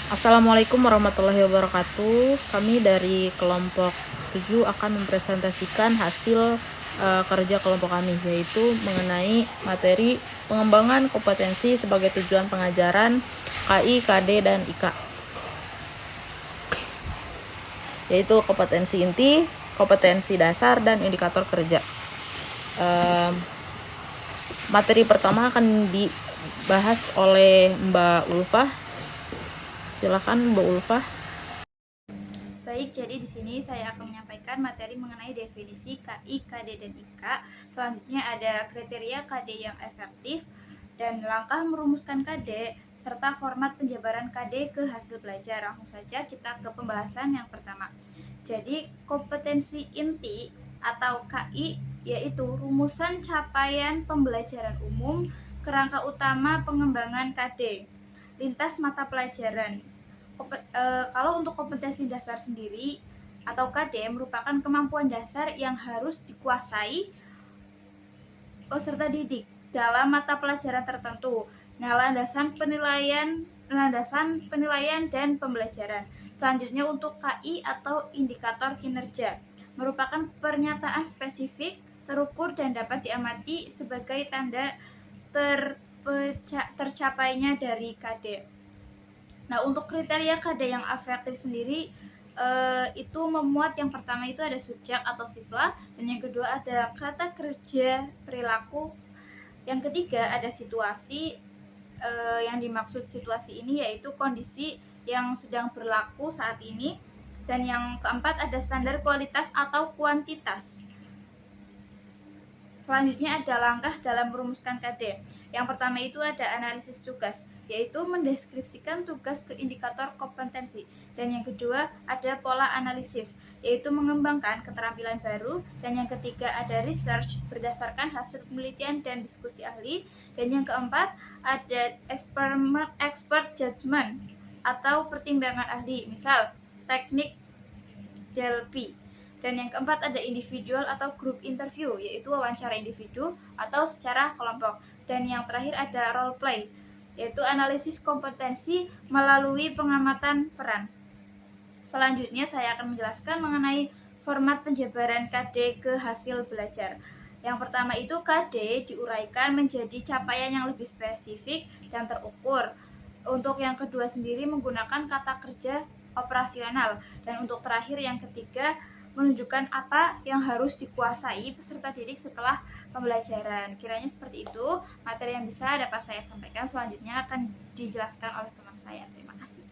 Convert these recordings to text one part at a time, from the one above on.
Assalamualaikum warahmatullahi wabarakatuh. Kami dari kelompok 7 akan mempresentasikan hasil kerja kelompok kami, yaitu mengenai materi pengembangan kompetensi sebagai tujuan pengajaran KI, KD, dan IK, yaitu kompetensi inti, kompetensi dasar, dan indikator kerja. Materi pertama akan dibahas oleh Mbak Ulfah. Silakan Mbak Ulfah. Baik, jadi di sini saya akan menyampaikan materi mengenai definisi KI, KD, dan IK. Selanjutnya ada kriteria KD yang efektif dan langkah merumuskan KD serta format penjabaran KD ke hasil belajar. Langsung saja kita ke pembahasan yang pertama. Jadi, kompetensi inti atau KI yaitu rumusan capaian pembelajaran umum, kerangka utama pengembangan KD, lintas mata pelajaran. Kalau untuk kompetensi dasar sendiri atau KD merupakan kemampuan dasar yang harus dikuasai peserta didik dalam mata pelajaran tertentu. Nah, landasan penilaian dan pembelajaran. Selanjutnya untuk KI atau indikator kinerja merupakan pernyataan spesifik, terukur dan dapat diamati sebagai tanda tercapainya dari KD. Nah, untuk kriteria KD yang efektif sendiri itu memuat, yang pertama itu ada subjek atau siswa, dan yang kedua ada kata kerja perilaku, yang ketiga ada situasi. Yang dimaksud situasi ini yaitu kondisi yang sedang berlaku saat ini, dan yang keempat ada standar kualitas atau kuantitas. Selanjutnya ada langkah dalam merumuskan KD. Yang pertama itu ada analisis tugas, yaitu mendeskripsikan tugas ke indikator kompetensi. Dan yang kedua ada pola analisis, yaitu mengembangkan keterampilan baru. Dan yang ketiga ada research berdasarkan hasil penelitian dan diskusi ahli. Dan yang keempat ada expert judgment atau pertimbangan ahli, misal teknik DLP. Dan yang keempat ada individual atau group interview, yaitu wawancara individu atau secara kelompok. Dan yang terakhir ada role play, yaitu analisis kompetensi melalui pengamatan peran. Selanjutnya saya akan menjelaskan mengenai format penjabaran KD ke hasil belajar. Yang pertama itu KD diuraikan menjadi capaian yang lebih spesifik dan terukur. Untuk yang kedua sendiri menggunakan kata kerja operasional. Dan untuk terakhir yang ketiga menunjukkan apa yang harus dikuasai peserta didik setelah pembelajaran. Kiranya seperti itu materi yang bisa dapat saya sampaikan. Selanjutnya akan dijelaskan oleh teman saya. Terima kasih.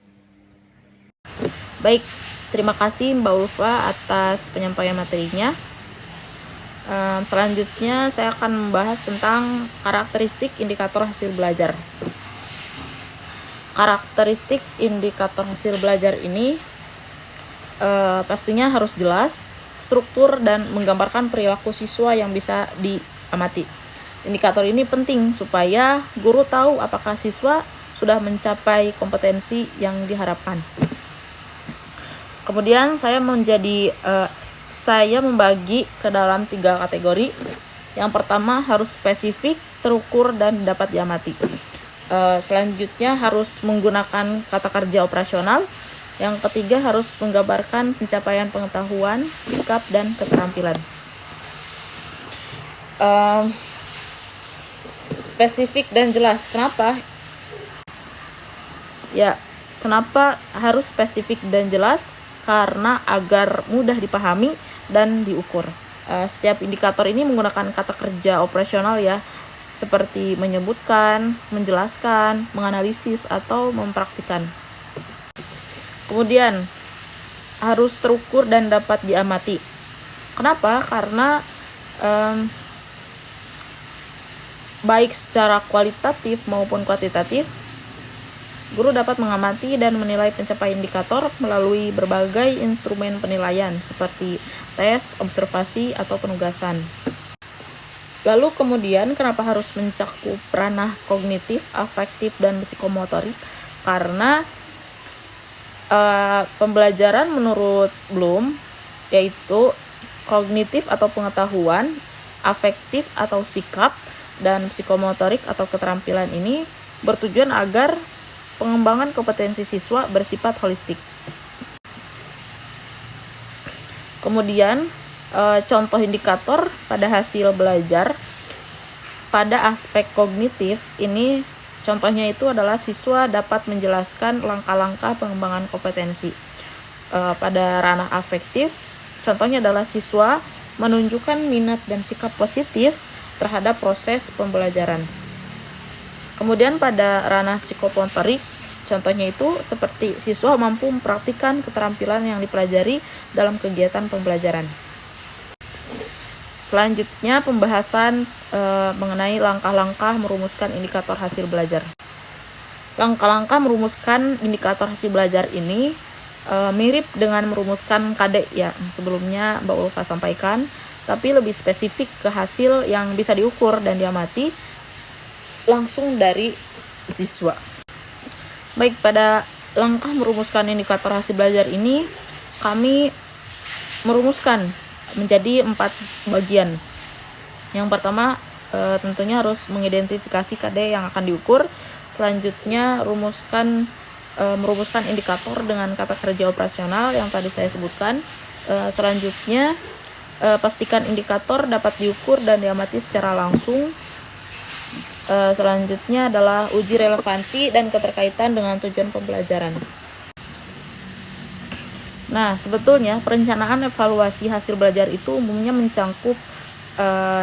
Baik, terima kasih Mbak Ulfa atas penyampaian materinya. Selanjutnya saya akan membahas tentang karakteristik indikator hasil belajar. Karakteristik indikator hasil belajar ini pastinya harus jelas, struktur, dan menggambarkan perilaku siswa yang bisa diamati. Indikator ini penting supaya guru tahu apakah siswa sudah mencapai kompetensi yang diharapkan. Kemudian saya membagi ke dalam 3 kategori. Yang pertama harus spesifik, terukur, dan dapat diamati. Selanjutnya harus menggunakan kata kerja operasional. Yang ketiga harus menggambarkan pencapaian pengetahuan, sikap, dan keterampilan. Spesifik dan jelas. Kenapa? Ya, kenapa harus spesifik dan jelas? Karena agar mudah dipahami dan diukur. Setiap indikator ini menggunakan kata kerja operasional ya, seperti menyebutkan, menjelaskan, menganalisis, atau mempraktikkan. Kemudian harus terukur dan dapat diamati. Kenapa? Karena baik secara kualitatif maupun kuantitatif, guru dapat mengamati dan menilai pencapaian indikator melalui berbagai instrumen penilaian seperti tes, observasi, atau penugasan. Lalu kemudian kenapa harus mencakup ranah kognitif, afektif, dan psikomotorik? Karena pembelajaran menurut Bloom yaitu kognitif atau pengetahuan, afektif atau sikap, dan psikomotorik atau keterampilan ini bertujuan agar pengembangan kompetensi siswa bersifat holistik. Kemudian contoh indikator pada hasil belajar pada aspek kognitif ini contohnya itu adalah siswa dapat menjelaskan langkah-langkah pengembangan kompetensi. Pada ranah afektif contohnya adalah siswa menunjukkan minat dan sikap positif terhadap proses pembelajaran. Kemudian pada ranah psikomotorik contohnya itu seperti siswa mampu mempraktikkan keterampilan yang dipelajari dalam kegiatan pembelajaran. Selanjutnya pembahasan mengenai langkah-langkah merumuskan indikator hasil belajar. Langkah-langkah merumuskan indikator hasil belajar ini mirip dengan merumuskan KD ya, sebelumnya Mbak Ulfa sampaikan, tapi lebih spesifik ke hasil yang bisa diukur dan diamati langsung dari siswa. Baik, pada langkah merumuskan indikator hasil belajar ini kami merumuskan menjadi 4 bagian. Yang pertama tentunya harus mengidentifikasi KD yang akan diukur. Selanjutnya merumuskan indikator dengan kata kerja operasional yang tadi saya sebutkan. Selanjutnya pastikan indikator dapat diukur dan diamati secara langsung. Selanjutnya adalah uji relevansi dan keterkaitan dengan tujuan pembelajaran. Nah, sebetulnya perencanaan evaluasi hasil belajar itu umumnya mencangkup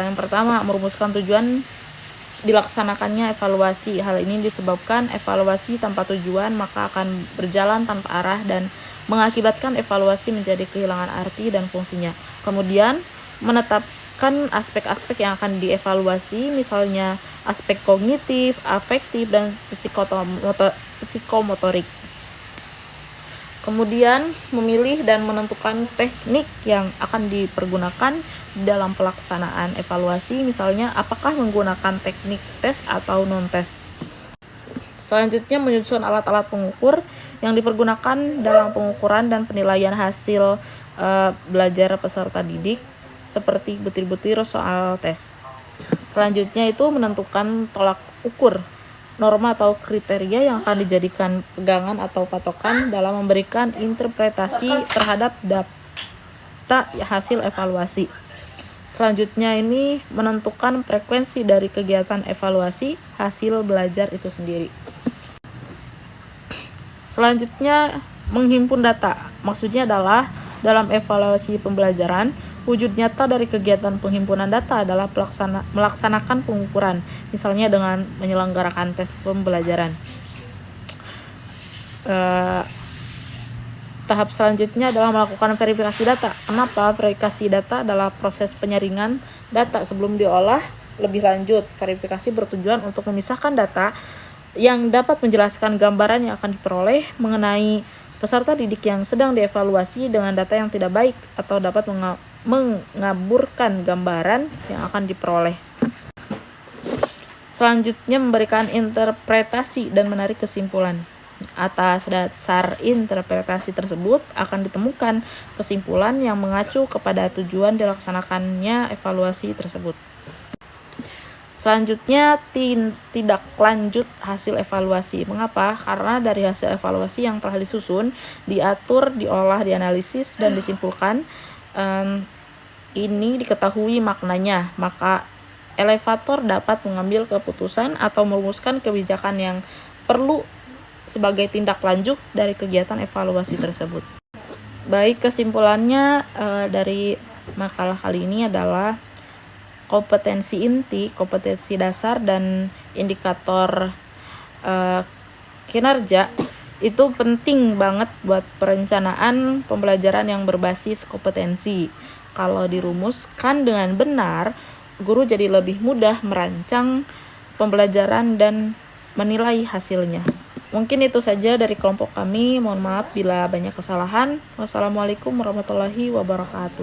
yang pertama, merumuskan tujuan dilaksanakannya evaluasi. Hal ini disebabkan evaluasi tanpa tujuan maka akan berjalan tanpa arah dan mengakibatkan evaluasi menjadi kehilangan arti dan fungsinya. Kemudian, menetapkan aspek-aspek yang akan dievaluasi, misalnya aspek kognitif, afektif, dan psikomotorik. Kemudian memilih dan menentukan teknik yang akan dipergunakan dalam pelaksanaan evaluasi, misalnya apakah menggunakan teknik tes atau non-tes. Selanjutnya menyusun alat-alat pengukur yang dipergunakan dalam pengukuran dan penilaian hasil belajar peserta didik seperti butir-butir soal tes. Selanjutnya itu menentukan tolak ukur, norma atau kriteria yang akan dijadikan pegangan atau patokan dalam memberikan interpretasi terhadap data hasil evaluasi. Selanjutnya ini menentukan frekuensi dari kegiatan evaluasi hasil belajar itu sendiri. Selanjutnya menghimpun data. Maksudnya adalah dalam evaluasi pembelajaran, wujud nyata dari kegiatan penghimpunan data adalah melaksanakan pengukuran, misalnya dengan menyelenggarakan tes pembelajaran. Tahap selanjutnya adalah melakukan verifikasi data. Kenapa? Verifikasi data adalah proses penyaringan data sebelum diolah lebih lanjut. Verifikasi bertujuan untuk memisahkan data yang dapat menjelaskan gambaran yang akan diperoleh mengenai peserta didik yang sedang dievaluasi dengan data yang tidak baik atau dapat mengaburkan gambaran yang akan diperoleh. Selanjutnya memberikan interpretasi dan menarik kesimpulan. Atas dasar interpretasi tersebut akan ditemukan kesimpulan yang mengacu kepada tujuan dilaksanakannya evaluasi tersebut. Selanjutnya tindak lanjut hasil evaluasi. Mengapa? Karena dari hasil evaluasi yang telah disusun, diatur, diolah, dianalisis, dan disimpulkan, ini diketahui maknanya, maka elevator dapat mengambil keputusan atau merumuskan kebijakan yang perlu sebagai tindak lanjut dari kegiatan evaluasi tersebut. Baik, kesimpulannya dari makalah kali ini adalah kompetensi inti, kompetensi dasar, dan indikator kinerja itu penting banget buat perencanaan pembelajaran yang berbasis kompetensi. Kalau dirumuskan dengan benar, guru jadi lebih mudah merancang pembelajaran dan menilai hasilnya. Mungkin itu saja dari kelompok kami. Mohon maaf bila banyak kesalahan. Wassalamualaikum warahmatullahi wabarakatuh.